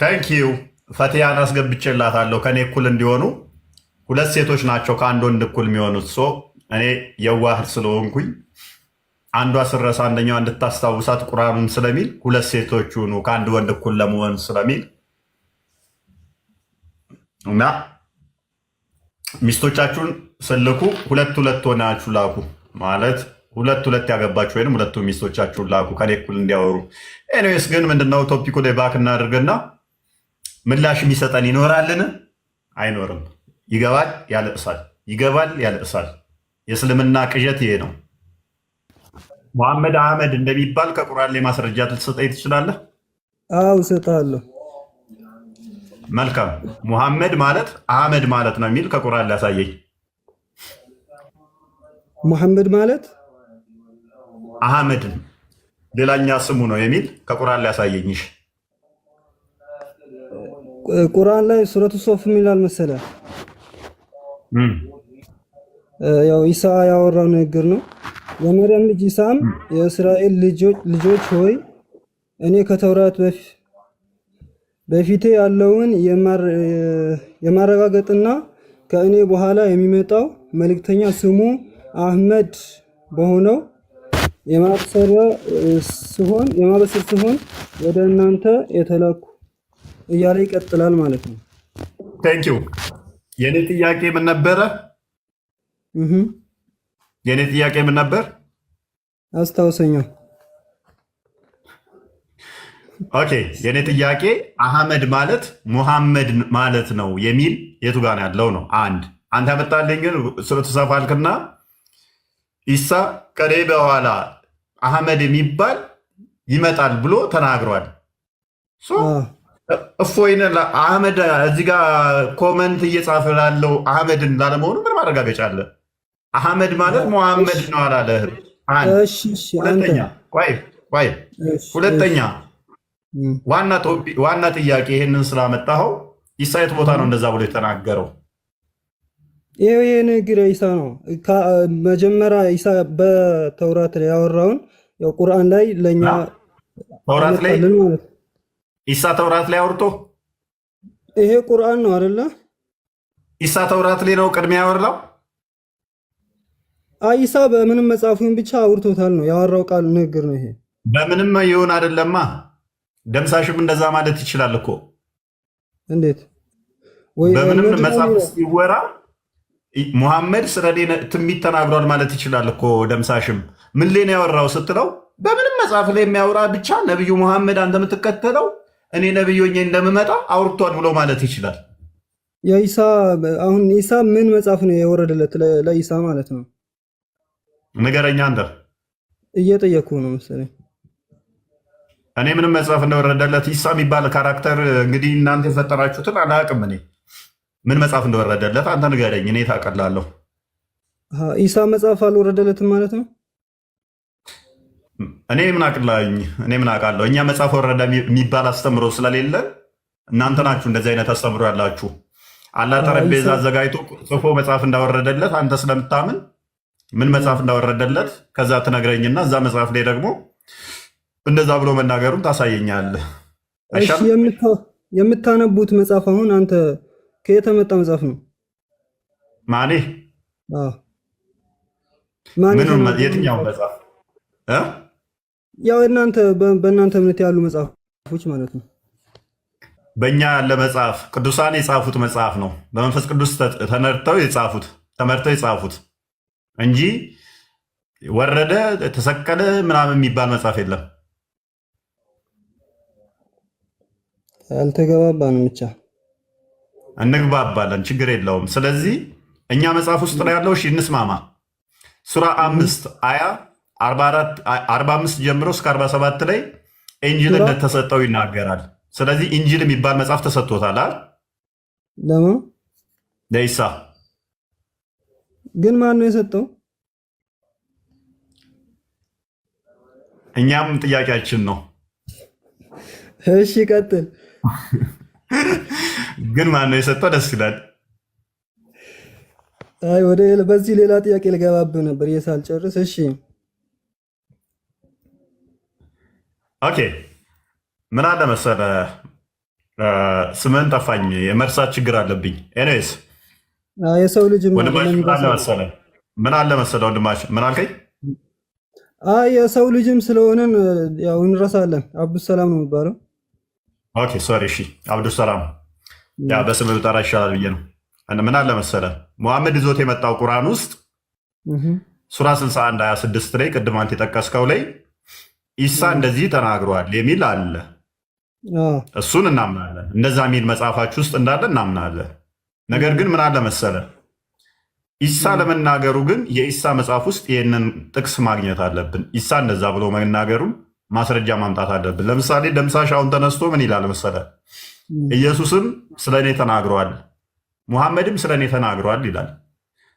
ታንክ ዩ ፈቲያን አስገብቼላታለሁ ከኔ እኩል እንዲሆኑ ሁለት ሴቶች ናቸው ከአንድ ወንድ እኩል የሚሆኑት። እኔ የዋህ ስለሆንኩኝ አንዷ ስረሳ አንደኛዋ እንድታስታውሳት ቁርአኑን ስለሚል ሁለት ሴቶች ሁኑ ከአንድ ወንድ እኩል ለመሆን ስለሚል እና ሚስቶቻችሁን ስልኩ ሁለት ሁለት ሆናችሁ ላኩ ማለት ሁለት ሁለት ያገባችሁ ወይም ሁለቱ ሚስቶቻችሁን ላኩ ከኔ እኩል እንዲያወሩ። ኤኒዌይስ ግን ምንድነው ቶፒኩ ላይ ባክ እናድርግና ምላሽ የሚሰጠን ይኖራልን? አይኖርም። ይገባል፣ ያለቅሳል፣ ይገባል፣ ያለቅሳል። የእስልምና ቅዠት ይሄ ነው። ሙሐመድ አህመድ እንደሚባል ከቁርአን ላይ ማስረጃ ልትሰጠኝ ትችላለህ? አው እሰጥሃለሁ። መልካም። ሙሐመድ ማለት አህመድ ማለት ነው የሚል ከቁርአን ላይ ያሳየኝ። ሙሐመድ ማለት አህመድ ሌላኛ ስሙ ነው የሚል ከቁርአን ላይ ያሳየኝ። ቁርአን ላይ ሱረቱ ሶፍ ይላል መሰለህ። ያው ኢሳ ያወራው ንግግር ነው። የመርየም ልጅ ኢሳም የእስራኤል ልጆች ሆይ እኔ ከተውራት በፊቴ ያለውን የማረጋገጥና ከእኔ በኋላ የሚመጣው መልእክተኛ ስሙ አህመድ በሆነው የማበሰር ሲሆን ወደ እናንተ የተላኩ እያለ ይቀጥላል ማለት ነው። ቴንክ ዩ። የኔ ጥያቄ ምን ነበረ? የኔ ጥያቄ ምን ነበር? አስታውሰኛ። ኦኬ፣ የኔ ጥያቄ አህመድ ማለት ሙሐመድ ማለት ነው የሚል የቱ ጋር ያለው ነው? አንድ አንተ ያመጣልኝ ግን ሱረቱ ሰፍ አልክና ኢሳ ከኔ በኋላ አህመድ የሚባል ይመጣል ብሎ ተናግሯል። እፎይነ አህመድ እዚህ ጋር ኮመንት እየጻፈ ላለው አህመድን ላለመሆኑ ምን ማረጋገጫ አለ? አህመድ ማለት ሙሐመድ ነው አላለህ? ሁለተኛ ዋና ጥያቄ ይሄንን ስላመጣኸው ኢሳ የት ቦታ ነው እንደዛ ብሎ የተናገረው? ይሄ ንግግር ኢሳ ነው። መጀመሪያ ኢሳ በተውራት ላይ ያወራውን ያው ቁርአን ላይ ለኛ ተውራት ላይ ኢሳ ተውራት ላይ አውርቶ ይሄ ቁርአን ነው አይደለ? ኢሳ ተውራት ላይ ነው ቅድሚያ ያወራው። ኢሳ በምንም መጽሐፉን ብቻ አውርቶታል ነው ያወራው ቃል ንግግር ነው ይሄ። በምንም ይሁን አይደለማ። ደምሳሽም እንደዛ ማለት ይችላል እኮ። እንዴት? በምንም መጽሐፍ ውስጥ ይወራ ሙሐመድ ስለኔ ትንቢት ተናግሯል ማለት ይችላል እኮ። ደምሳሽም ምን ላይ ነው ያወራው ስትለው በምንም መጽሐፍ ላይ የሚያወራ ብቻ ነብዩ ሙሐመድ አንተ የምትከተለው እኔ ነብዩ ሆኜ እንደምመጣ አውርቷል ብሎ ማለት ይችላል። የኢሳ አሁን ኢሳ ምን መጽሐፍ ነው የወረደለት ለኢሳ ማለት ነው? ንገረኛ። አንተ እየጠየኩ ነው መሰለኝ። እኔ ምንም መጽሐፍ እንደወረደለት ኢሳ የሚባል ካራክተር እንግዲህ እናንተ የፈጠራችሁትን አላውቅም። እኔ ምን መጽሐፍ እንደወረደለት አንተ ንገረኝ፣ እኔ ታውቃለሁ። ኢሳ መጽሐፍ አልወረደለትም ማለት ነው? እኔ ምን አውቃለሁ? እኛ መጽሐፍ ወረደ የሚባል አስተምሮ ስለሌለ እናንተ ናችሁ እንደዚህ አይነት አስተምሮ ያላችሁ። አላህ ጠረጴዛ አዘጋጅቶ ጽፎ መጽሐፍ እንዳወረደለት አንተ ስለምታምን ምን መጽሐፍ እንዳወረደለት ከዛ ትነግረኝና እዛ መጽሐፍ ላይ ደግሞ እንደዛ ብሎ መናገሩን ታሳየኛለህ። የምታነቡት መጽሐፍ አሁን አንተ ከየት የመጣ መጽሐፍ ነው? ማኔ የትኛው መጽሐፍ? ያው በእናንተ እምነት ያሉ መጽሐፎች ማለት ነው። በእኛ ያለ መጽሐፍ ቅዱሳን የጻፉት መጽሐፍ ነው። በመንፈስ ቅዱስ ተመርተው የጻፉት እንጂ ወረደ ተሰቀለ ምናምን የሚባል መጽሐፍ የለም። አልተገባባንም፣ ብቻ እንግባባለን፣ ችግር የለውም። ስለዚህ እኛ መጽሐፍ ውስጥ ነው ያለው። እሺ እንስማማ። ሱራ 5 አያ 45 ጀምሮ እስከ 47 ላይ ኢንጂል እንደተሰጠው ይናገራል። ስለዚህ ኢንጂል የሚባል መጽሐፍ ተሰጥቶታል አይደል? ለማን? ለኢሳ። ግን ማን ነው የሰጠው? እኛም ጥያቄያችን ነው። እሺ ቀጥል። ግን ማን ነው የሰጠው? ደስ ይላል። አይ በዚህ ሌላ ጥያቄ ልገባብህ ነበር ሳልጨርስ። እሺ ኦኬ። ምን አለ መሰለህ ስምህን ጠፋኝ፣ የመርሳት ችግር አለብኝ። ኤኒዌይስ የሰው ልጅም ወንድማችን ምን አለ መሰለህ ወንድማችን ምን አልከኝ? የሰው ልጅም ስለሆነን ያው እንረሳለን። አብዱሰላም ነው የሚባለው። ኦኬ ሶሪ። እሺ አብዱሰላም ያ በስምህ ብጠራ ይሻላል ብዬ ነው። ምን አለ መሰለህ ሙሐመድ ይዞት የመጣው ቁርአን ውስጥ ሱራ 61 26 ላይ ቅድም አንተ የጠቀስከው ላይ ኢሳ እንደዚህ ተናግሯል የሚል አለ። እሱን እናምናለን። እንደዛ የሚል መጽሐፋችሁ ውስጥ እንዳለ እናምናለን። ነገር ግን ምን አለ መሰለህ ኢሳ ለመናገሩ ግን የኢሳ መጽሐፍ ውስጥ ይህንን ጥቅስ ማግኘት አለብን። ኢሳ እንደዛ ብሎ መናገሩን ማስረጃ ማምጣት አለብን። ለምሳሌ ደምሳሽ አሁን ተነስቶ ምን ይላል መሰለህ ኢየሱስም ስለ እኔ ተናግሯል፣ ሙሐመድም ስለ እኔ ተናግሯል ይላል።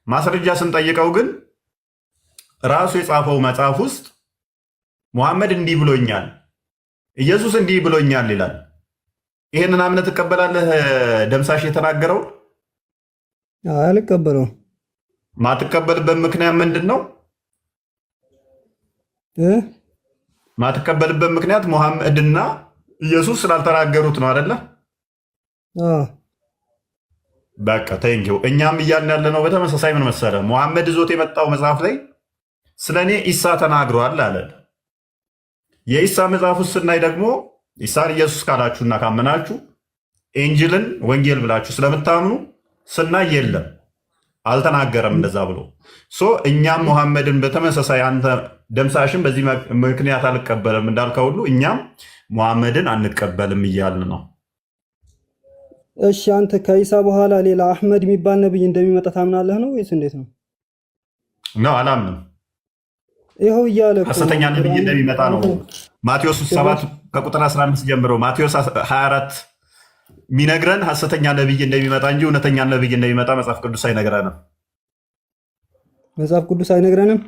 ማስረጃ ስንጠይቀው ግን ራሱ የጻፈው መጽሐፍ ውስጥ ሙሐመድ እንዲህ ብሎኛል፣ ኢየሱስ እንዲህ ብሎኛል ይላል። ይህንን አምነህ ትቀበላለህ? ደምሳሽ የተናገረው አልቀበለውም። ማትቀበልበት ምክንያት ምንድን ነው? ማትቀበልበት ምክንያት ሙሐመድና ኢየሱስ ስላልተናገሩት ነው አይደለ? በቃ ተንኪው። እኛም እያልን ያለ ነው በተመሳሳይ ምን መሰለህ ሙሐመድ ይዞት የመጣው መጽሐፍ ላይ ስለ እኔ ኢሳ ተናግሯል አለ። የኢሳ መጽሐፍ ውስጥ ስናይ ደግሞ ኢሳን ኢየሱስ ካላችሁና ካመናችሁ ኤንጅልን ወንጌል ብላችሁ ስለምታምኑ ስናይ የለም አልተናገረም እንደዛ ብሎ እኛም ሙሐመድን በተመሳሳይ አንተ ደምሳሽን በዚህ ምክንያት አልቀበልም እንዳልከው ሁሉ እኛም ሙሐመድን አንቀበልም እያልን ነው። እሺ አንተ ከኢሳ በኋላ ሌላ አህመድ የሚባል ነብይ እንደሚመጣ ታምናለህ ነው ወይስ እንዴት ነው? አላምንም። ይኸው እያለ ሐሰተኛ ነብይ እንደሚመጣ ነው ማቴዎስ 7 ከቁጥር 15 ጀምሮ ማቴዎስ 24 የሚነግረን ሐሰተኛ ነብይ እንደሚመጣ እንጂ እውነተኛ ነብይ እንደሚመጣ መጽሐፍ ቅዱስ አይነግረንም። መጽሐፍ ቅዱስ አይነግረንም።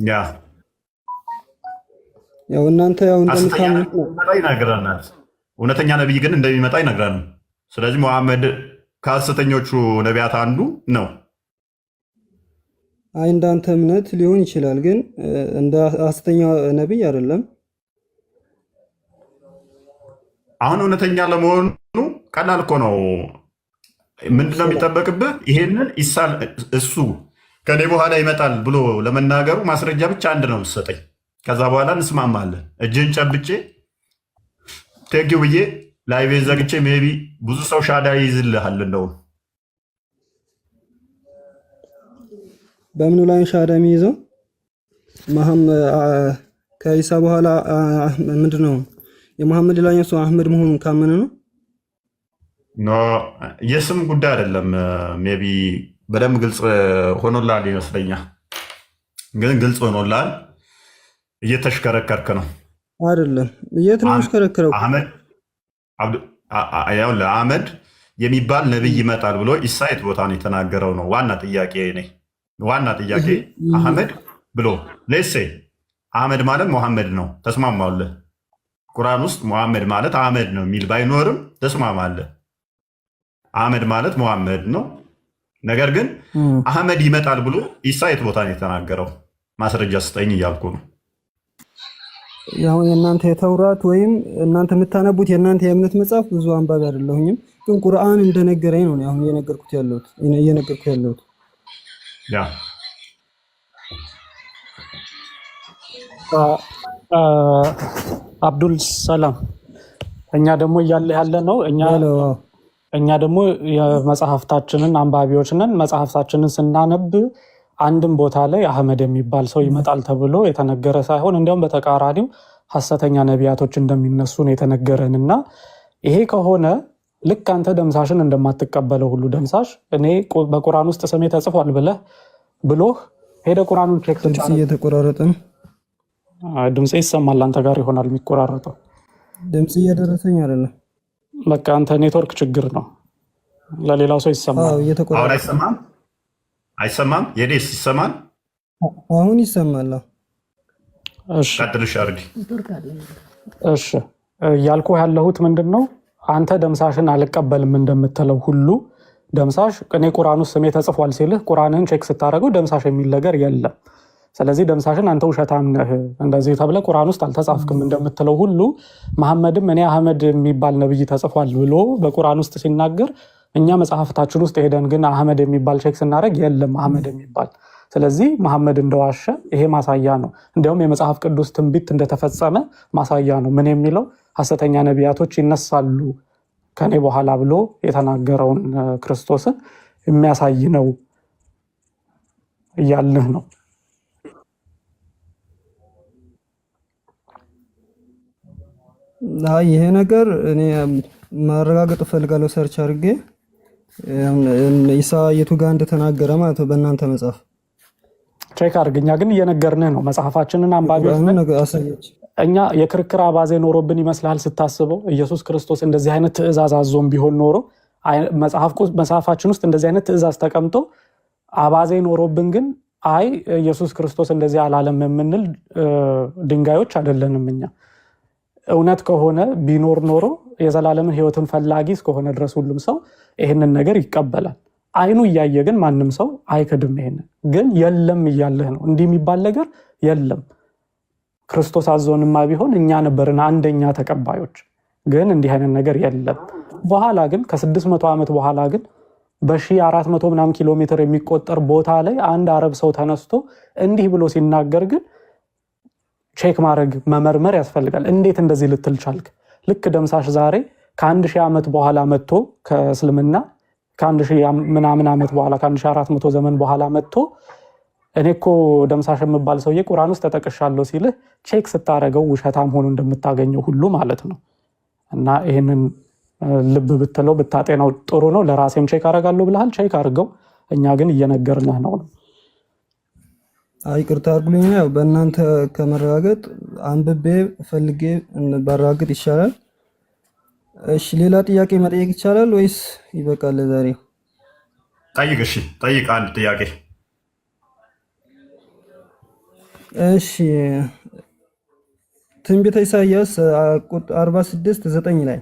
ያው እናንተ ያው እንደምታምኑት ይነግረናል። እውነተኛ ነብይ ግን እንደሚመጣ አይነግረንም። ስለዚህ ሙሐመድ ከሐሰተኞቹ ነቢያት አንዱ ነው። እንዳንተ እምነት ሊሆን ይችላል፣ ግን እንደ ሐሰተኛ ነብይ አይደለም። አሁን እውነተኛ ለመሆኑ ቀላል እኮ ነው። ምንድነው የሚጠበቅብህ? ይሄንን እሱ ከኔ በኋላ ይመጣል ብሎ ለመናገሩ ማስረጃ ብቻ አንድ ነው የምትሰጠኝ። ከዛ በኋላ እንስማማለን። እጅን ጨብጬ ቴንኪው ብዬ ላይቬን ዘግቼ ሜይ ቢ ብዙ ሰው ሻዳ ይይዝልሃል። እንደውም በምኑ ላይ ሻዳ የሚይዘው ከኢሳ በኋላ ምንድነው የሙሐመድ ሌላኛው ሰው አህመድ መሆኑን ካመነ ነው። የስም ጉዳይ አይደለም። ሜይ ቢ በደንብ ግልጽ ሆኖላል ይመስለኛል። ግን ግልጽ ሆኖላል። እየተሽከረከርክ ነው አይደለም? የት ነው የምሽከረከረው? አህመድ የሚባል ነብይ ይመጣል ብሎ ኢሳ የት ቦታ ነው የተናገረው ነው ዋና ጥያቄ። ዋና ጥያቄ አህመድ ብሎ ሌሴ አህመድ ማለት ሙሐመድ ነው። ተስማማለህ? ቁርአን ውስጥ ሙሐመድ ማለት አህመድ ነው የሚል ባይኖርም ተስማማለህ? አህመድ ማለት ሙሐመድ ነው። ነገር ግን አህመድ ይመጣል ብሎ ኢሳ የት ቦታ ነው የተናገረው? ማስረጃ ስጠኝ እያልኩ ነው። ያው የእናንተ የተውራት ወይም እናንተ የምታነቡት የእናንተ የእምነት መጽሐፍ ብዙ አንባቢ አይደለሁኝም፣ ግን ቁርአን እንደነገረኝ ነው አሁን እየነገርኩት ያለሁት። ያ አብዱል ሰላም እኛ ደግሞ ያለ ነው እኛ ደግሞ የመጽሐፍታችንን አንባቢዎች ነን። መጽሐፍታችንን ስናነብ አንድም ቦታ ላይ አህመድ የሚባል ሰው ይመጣል ተብሎ የተነገረ ሳይሆን እንዲያውም በተቃራኒው ሐሰተኛ ነቢያቶች እንደሚነሱ ነው የተነገረንና ይሄ ከሆነ ልክ አንተ ደምሳሽን እንደማትቀበለው ሁሉ ደምሳሽ እኔ በቁርአን ውስጥ ስሜ ተጽፏል ብሎህ ሄደ ቁርአኑን ቼክ ድምጽ እየተቆራረጠ ነው። ድምጽ ይሰማል። አንተ ጋር ይሆናል የሚቆራረጠው። ድምጽ እየደረሰኝ አይደለም። በቃ አንተ ኔትወርክ ችግር ነው። ለሌላው ሰው ይሰማል። አሁን አይሰማም? የዴስ ይሰማል? አሁን ይሰማል። እሺ እሺ ያልኩ ያለሁት ምንድነው አንተ ደምሳሽን አልቀበልም እንደምትለው ሁሉ ደምሳሽ እኔ ቁርአን ውስጥ ስሜ ተጽፏል ሲልህ ቁርአንን ቼክ ስታደርገው ደምሳሽ የሚል ነገር የለም። ስለዚህ ደምሳሽን አንተ ውሸታም ነህ እንደዚህ ተብለህ ቁርአን ውስጥ አልተጻፍክም እንደምትለው ሁሉ መሐመድም እኔ አህመድ የሚባል ነብይ ተጽፏል ብሎ በቁርአን ውስጥ ሲናገር እኛ መጽሐፍታችን ውስጥ ሄደን ግን አህመድ የሚባል ቼክ ስናደርግ የለም አህመድ የሚባል። ስለዚህ መሐመድ እንደዋሸ ይሄ ማሳያ ነው። እንዲያውም የመጽሐፍ ቅዱስ ትንቢት እንደተፈጸመ ማሳያ ነው። ምን የሚለው ሐሰተኛ ነቢያቶች ይነሳሉ ከኔ በኋላ ብሎ የተናገረውን ክርስቶስን የሚያሳይ ነው እያልንህ ነው። ይሄ ነገር እኔ ማረጋገጥ ፈልጋለሁ ሰርች አድርጌ ኢሳ የቱ ጋር እንደተናገረ ማለት ነው በእናንተ መጽሐፍ ቼክ አድርግኛ። ግን እየነገርንህ ነው መጽሐፋችንን አንባቢዎች እኛ የክርክር አባዜ ኖሮብን ይመስላል ስታስበው። ኢየሱስ ክርስቶስ እንደዚህ አይነት ትእዛዝ አዞም ቢሆን ኖሮ መጽሐፋችን ውስጥ እንደዚህ አይነት ትእዛዝ ተቀምጦ አባዜ ኖሮብን ግን አይ ኢየሱስ ክርስቶስ እንደዚህ አላለም የምንል ድንጋዮች አይደለንም እኛ። እውነት ከሆነ ቢኖር ኖሮ የዘላለምን ሕይወትን ፈላጊ እስከሆነ ድረስ ሁሉም ሰው ይሄንን ነገር ይቀበላል። አይኑ እያየ ግን ማንም ሰው አይክድም። ይሄንን ግን የለም እያለህ ነው። እንዲህ የሚባል ነገር የለም። ክርስቶስ አዞንማ ቢሆን እኛ ነበርን አንደኛ ተቀባዮች። ግን እንዲህ አይነት ነገር የለም። በኋላ ግን ከ600 ዓመት በኋላ ግን በ1400 ምናምን ኪሎ ሜትር የሚቆጠር ቦታ ላይ አንድ አረብ ሰው ተነስቶ እንዲህ ብሎ ሲናገር ግን ቼክ ማድረግ መመርመር ያስፈልጋል። እንዴት እንደዚህ ልትል ቻልክ? ልክ ደምሳሽ ዛሬ ከ1000 ዓመት በኋላ መጥቶ ከእስልምና ከ1000 ምናምን ዓመት በኋላ ከ1400 ዘመን በኋላ መጥቶ እኔ እኮ ደምሳሽ የምባል ሰውዬ ቁርአን ውስጥ ተጠቅሻለሁ ሲልህ ቼክ ስታረገው ውሸታም ሆኖ እንደምታገኘው ሁሉ ማለት ነው። እና ይሄንን ልብ ብትለው ብታጤናው ጥሩ ነው። ለራሴም ቼክ አረጋለሁ ብለሃል፣ ቼክ አድርገው። እኛ ግን እየነገርንህ ነው። ይቅርታ አድርጉልኝ። ያው በእናንተ ከመረጋገጥ አንብቤ ፈልጌ ባረጋግጥ ይሻላል። እሺ ሌላ ጥያቄ መጠየቅ ይቻላል ወይስ ይበቃል ለዛሬ? ጠይቅ። እሺ ጠይቅ አንድ ጥያቄ። እሺ ትንቢተ ኢሳይያስ 46:9 ላይ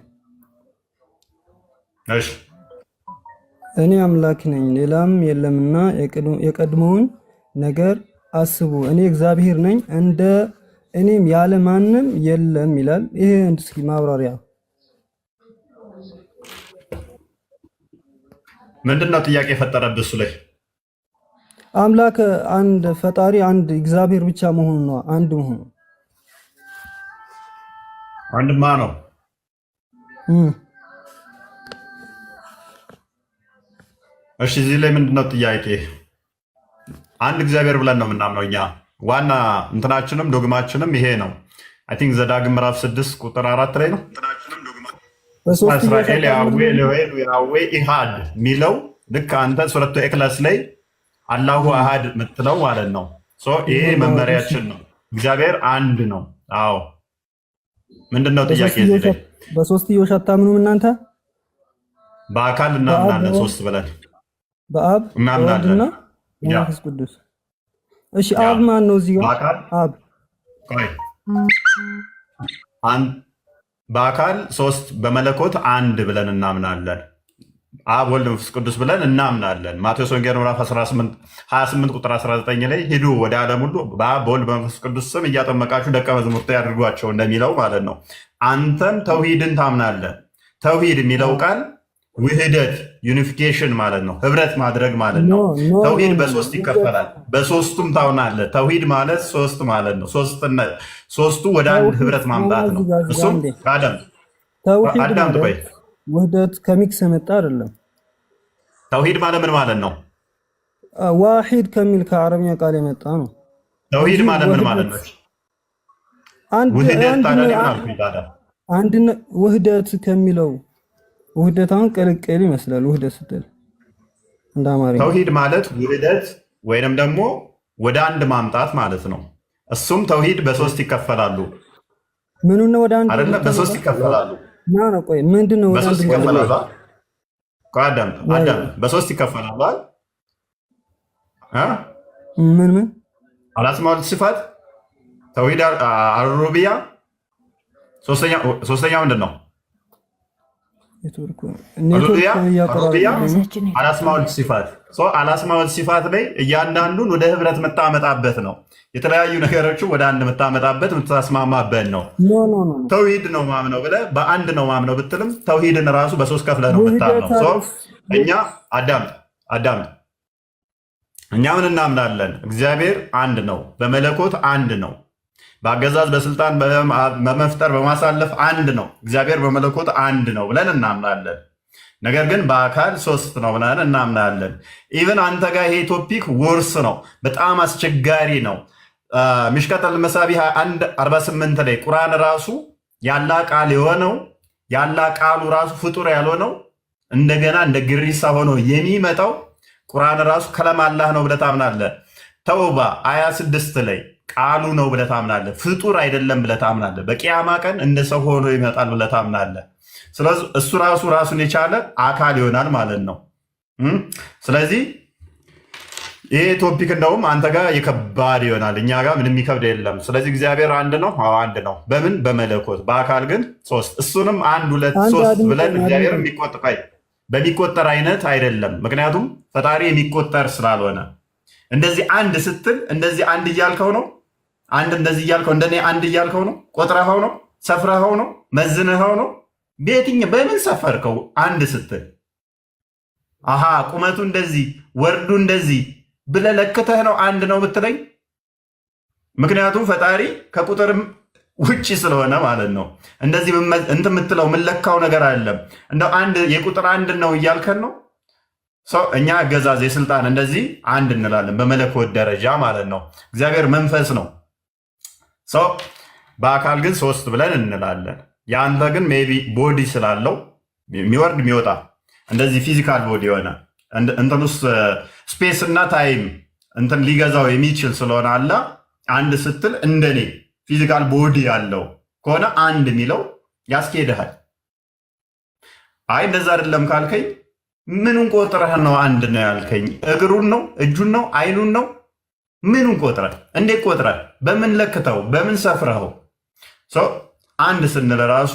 እሺ እኔ አምላክ ነኝ ሌላም የለምና የቀድሞውን ነገር አስቡ እኔ እግዚአብሔር ነኝ እንደ እኔም ያለ ማንም የለም ይላል። ይሄ እስኪ ማብራሪያ ምንድነው? ጥያቄ የፈጠረብህ እሱ ላይ አምላክ አንድ ፈጣሪ አንድ እግዚአብሔር ብቻ መሆኑ ነው። አንድ መሆኑ አንድማ ነው። እሺ እዚህ ላይ ምንድነው ጥያቄ? አንድ እግዚአብሔር ብለን ነው የምናምነው እኛ። ዋና እንትናችንም ዶግማችንም ይሄ ነው። አይ ቲንክ ዘዳግም ምዕራፍ 6 ቁጥር 4 ላይ ነው እስራኤል ያዌ ለወይኑ ያዌ ኢሃድ ሚለው ልክ አንተ ሱረቱ ኢክላስ ላይ አላሁ አሃድ ምትለው ማለት ነው። ይሄ መመሪያችን ነው። እግዚአብሔር አንድ ነው። አዎ ምንድነው ጥያቄ እዚህ ላይ? በሶስትዮሽ አታምኑም እናንተ? በአካል እናምናለን ሶስት ብለን በአብ በወልድና በመንፈስ ቅዱስ። እሺ አብ ማን ነው እዚህ ጋር? አብ በአካል ሶስት በመለኮት አንድ ብለን እናምናለን። አብ ወልድ መንፈስ ቅዱስ ብለን እናምናለን። ማቴዎስ ወንጌል ምዕራፍ 28 ቁጥር 19 ላይ ሂዱ ወደ ዓለም ሁሉ በአብ በወልድ በመንፈስ ቅዱስ ስም እያጠመቃችሁ ደቀ መዛሙርት ያድርጓቸው እንደሚለው ማለት ነው። አንተም ተውሂድን ታምናለህ። ተውሂድ የሚለው ቃል ውህደት ዩኒፊኬሽን ማለት ነው፣ ህብረት ማድረግ ማለት ነው። ተውሂድ በሶስት ይከፈላል። በሶስቱም ታምናለህ። ተውሂድ ማለት ሶስት ማለት ነው። ሶስቱ ወደ አንድ ህብረት ማምጣት ነው። እሱም አዳም ቆይ ውህደት ከሚክስ የመጣ አይደለም። ተውሂድ ማለት ምን ማለት ነው? ዋሂድ ከሚል ከአረብኛ ቃል የመጣ ነው። ተውሂድ ማለት ምን ማለት ነው? አንድነት ውህደት ከሚለው ውህደታውን ቅልቅል ይመስላል። ውህደት ስትል እንደ አማርኛ ተውሂድ ማለት ውህደት ወይንም ደግሞ ወደ አንድ ማምጣት ማለት ነው። እሱም ተውሂድ በሶስት ይከፈላሉ። ምኑ ነው ወደ አንድ አይደለም? በሶስት ይከፈላሉ። ነው ቆይ ምንድነው? ወደ አንድ ይከፈላሉ። አዳም በሶስት ይከፈላሉ። ምን አልአስማኡል ሲፋት፣ ተውሂድ አልሩቢያ፣ ሶስተኛው ምንድን ነው? አልአስማኡል ሲፋት አልአስማው ሲፋት ላይ እያንዳንዱን ወደ ህብረት የምታመጣበት ነው። የተለያዩ ነገሮችን ወደ አንድ የምታመጣበት የምታስማማበት ነው። ተውሂድ ነው ማምነው ብለህ በአንድ ነው ማምነው ብትልም ተውሂድን ራሱ በሶስት ከፍለህ ነው የምታምነው። እኛ አዳም እኛ ምን እናምናለን? እግዚአብሔር አንድ ነው፣ በመለኮት አንድ ነው፣ በአገዛዝ በስልጣን በመፍጠር በማሳለፍ አንድ ነው። እግዚአብሔር በመለኮት አንድ ነው ብለን እናምናለን። ነገር ግን በአካል ሶስት ነው ብለን እናምናለን። ኢቨን አንተ ጋር ይሄ ቶፒክ ውርስ ነው፣ በጣም አስቸጋሪ ነው። ሚሽከተል መሳቢ 148 ላይ ቁርአን ራሱ ያላ ቃል የሆነው ያላ ቃሉ ራሱ ፍጡር ያልሆነው እንደገና እንደ ግሪሳ ሆኖ የሚመጣው ቁርአን ራሱ ከለም አላህ ነው ብለህ ታምናለህ። ተውባ 26 ላይ ቃሉ ነው ብለህ ታምናለህ። ፍጡር አይደለም ብለህ ታምናለህ። በቂያማ ቀን እንደ ሰው ሆኖ ይመጣል ብለህ ታምናለህ። ስለዚህ እሱ ራሱን የቻለ አካል ይሆናል ማለት ነው። ስለዚህ ይሄ ቶፒክ እንደውም አንተ ጋር የከባድ ይሆናል፣ እኛ ጋር ምንም የሚከብድ የለም። ስለዚህ እግዚአብሔር አንድ ነው፣ አንድ ነው። በምን? በመለኮት። በአካል ግን ሶስት። እሱንም 1 2 3 ብለን እግዚአብሔር በሚቆጠር አይነት አይደለም። ምክንያቱም ፈጣሪ የሚቆጠር ስላልሆነ እንደዚህ አንድ ስትል እንደዚህ አንድ እያልከው ነው። አንድ እንደዚህ እያልከው እንደኔ አንድ እያልከው ነው። ቆጥረኸው ነው፣ ሰፍረኸው ነው፣ መዝነኸው ነው። በምን ሰፈርከው? አንድ ስትል አሃ ቁመቱ እንደዚህ ወርዱ እንደዚህ ብለህ ለክተህ ነው አንድ ነው ብትለኝ። ምክንያቱም ፈጣሪ ከቁጥርም ውጭ ስለሆነ ማለት ነው። እንደዚህ እንትን የምትለው የምንለካው ነገር አይደለም። እንደው አንድ የቁጥር አንድ ነው እያልከን ነው። እኛ አገዛዝ የስልጣን እንደዚህ አንድ እንላለን በመለኮት ደረጃ ማለት ነው። እግዚአብሔር መንፈስ ነው። በአካል ግን ሶስት ብለን እንላለን። የአንተ ግን ሜይ ቢ ቦዲ ስላለው የሚወርድ የሚወጣ እንደዚህ ፊዚካል ቦዲ የሆነ እንትን ውስጥ ስፔስ እና ታይም እንትን ሊገዛው የሚችል ስለሆነ አለ አንድ ስትል እንደኔ ፊዚካል ቦዲ ያለው ከሆነ አንድ የሚለው ያስኬድሃል። አይ እንደዛ አይደለም ካልከኝ ምኑን ቆጥረህ ነው አንድ ነው ያልከኝ? እግሩን ነው? እጁን ነው? አይኑን ነው? ምኑን ቆጥረህ? እንዴት ቆጥረህ? በምን ለክተው? በምን ሰፍረኸው? አንድ ስንል ራሱ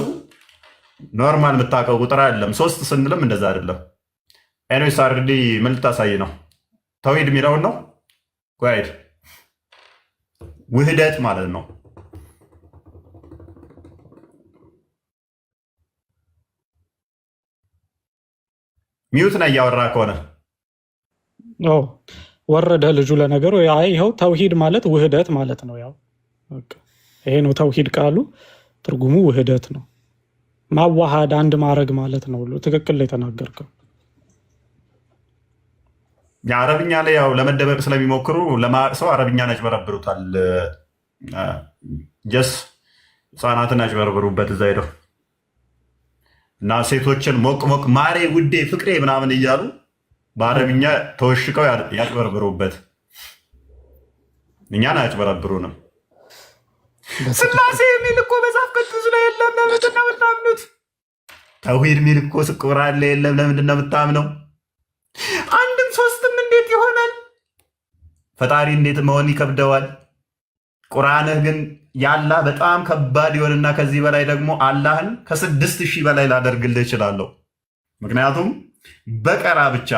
ኖርማል የምታውቀው ቁጥር አይደለም። ሶስት ስንልም እንደዛ አይደለም። ኤኒዌይስ አርዲ ምን ልታሳይ ነው? ተውሂድ የሚለውን ነው። ጓይድ ውህደት ማለት ነው። ሚዩት ነው እያወራ ከሆነ ወረደ ልጁ። ለነገሩ ይኸው ተውሂድ ማለት ውህደት ማለት ነው። ያው ይሄ ነው ተውሂድ ቃሉ ትርጉሙ ውህደት ነው። ማዋሃድ አንድ ማድረግ ማለት ነው። ትክክል ላይ ተናገርከው። የአረብኛ ላይ ያው ለመደበቅ ስለሚሞክሩ ለማቅሰው አረብኛን ያጭበረብሩታል። ጀስ ህፃናትን ያጭበረብሩበት እዛ ሄደው እና ሴቶችን ሞቅ ሞቅ ማሬ ውዴ ፍቅሬ ምናምን እያሉ በአረብኛ ተወሽቀው ያጭበረብሩበት። እኛን አያጭበረብሩንም። ስላሴ የሚል እኮ መጽሐፍ ቅዱስ ላይ የለም። ለምንድን ነው የምታምኑት? ተውሂድ የሚል እኮ ቁርአን ላይ የለም። ለምንድን ነው የምታምነው? አንድም ሶስትም እንዴት ይሆናል? ፈጣሪ እንዴት መሆን ይከብደዋል? ቁርአንህ ግን ያላ በጣም ከባድ ይሆንና ከዚህ በላይ ደግሞ አላህን ከ6000 በላይ ላደርግልህ እችላለሁ። ምክንያቱም በቀራ ብቻ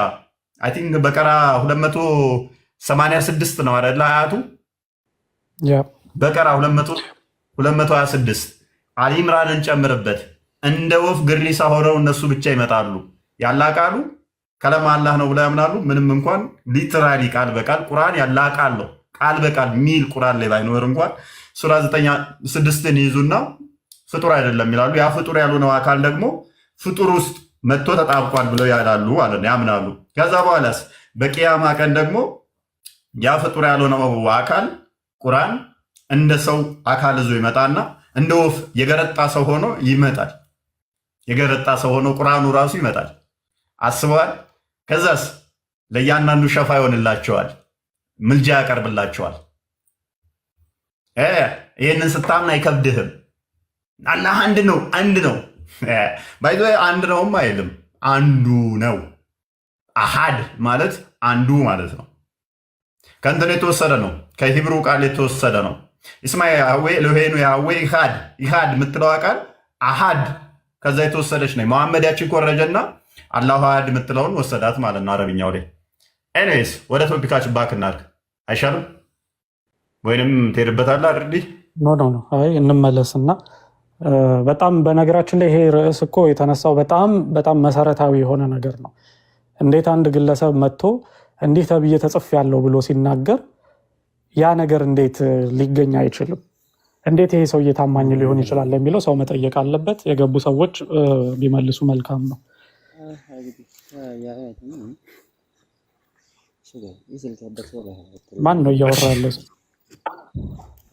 አይ ቲንክ በቀራ 286 ነው አይደል? አያቱ በቀራ 226 አሊምራንን ጨምርበት። እንደ ወፍ ግሪሳ ሆነው እነሱ ብቻ ይመጣሉ። ያላ ቃሉ ከለም አላህ ነው ብለው ያምናሉ። ምንም እንኳን ሊትራሊ ቃል በቃል ቁርአን ያላ ቃል ነው ቃል በቃል ሚል ቁርአን ላይ ባይኖር እንኳን ሱራ 9:6 ይይዙና ፍጡር አይደለም ይላሉ። ያ ፍጡር ያልሆነው አካል ደግሞ ፍጡር ውስጥ መጥቶ ተጣብቋል ብለው ያላሉ ማለት ነው ያምናሉ። ከዛ በኋላስ በቂያማ ቀን ደግሞ ያ ፍጡር ያልሆነው አካል ቁርአን እንደ ሰው አካል ይዞ ይመጣና እንደ ወፍ የገረጣ ሰው ሆኖ ይመጣል። የገረጣ ሰው ሆኖ ቁርአኑ ራሱ ይመጣል። አስበዋል። ከዛስ ለእያንዳንዱ ሸፋ ይሆንላቸዋል፣ ምልጃ ያቀርብላቸዋል። ይህንን ስታምን አይከብድህም። አላህ አንድ ነው ባይዞ አንድ ነውም አይልም፣ አንዱ ነው። አሃድ ማለት አንዱ ማለት ነው። ከእንትን የተወሰደ ነው፣ ከሂብሩ ቃል የተወሰደ ነው። እስማ ያህዌ ኤሎሄኑ ያህዌ ኢሃድ የምትለዋ ቃል አሃድ ከዛ የተወሰደች ነው። መሐመድ ያችን ኮረጀና አላሁ አሃድ የምትለውን ወሰዳት ማለት ነው አረብኛው ላይ። ኤኒዌይስ ወደ ቶፒካችን ባክ እናድርግ አይሻልም? ወይንም ትሄድበታለህ አይደል? ኖ አይ እንመለስና በጣም በነገራችን ላይ ይሄ ርዕስ እኮ የተነሳው በጣም መሰረታዊ የሆነ ነገር ነው። እንዴት አንድ ግለሰብ መጥቶ እንዲህ ተብዬ ተጽፌያለሁ ብሎ ሲናገር ያ ነገር እንዴት ሊገኝ አይችልም? እንዴት ይሄ ሰውዬ ታማኝ ሊሆን ይችላል የሚለው ሰው መጠየቅ አለበት። የገቡ ሰዎች ቢመልሱ መልካም ነው። ማን ነው እያወራ ያለ?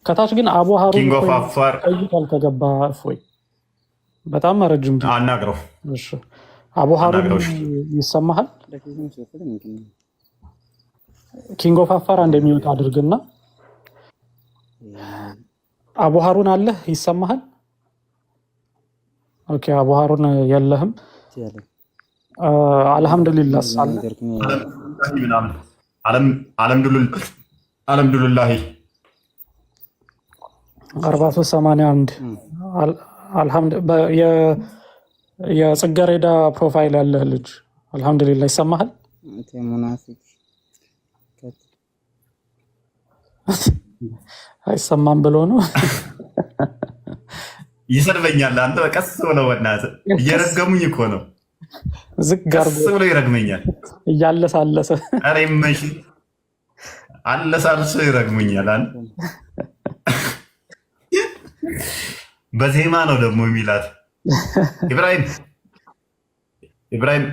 ከታች ግን አቡ ሀሩን ኪንግ ኦፍ አፋር ቆይቷል ከገባ እፎይ በጣም ረጅም አናግረው። እሺ አቡ ሀሩን ይሰማሃል? ኪንግ ኦፍ አፋር እንደሚወጣ አድርግና አቡ ሀሩን አለ ይሰማሃል? ኦኬ አቡ ሀሩን የለህም። አልহামዱሊላህ አልহামዱሊላህ 4381 የጽጌረዳ ፕሮፋይል ያለህ ልጅ አልহামዱሊላህ ይሰማሃል? አይሰማም ብሎ ነው ይሰድበኛል። አንተ ቀስ ብለው በእናትህ እየረገሙኝ እኮ ነው። ዝግ አድርጎ ቀስ ብሎ ይረግመኛል እያለሳለሰ። ኧረ ይመሽ አለሳልሶ ይረግሙኛል። በዜማ ነው ደግሞ የሚላት ኢብራሂም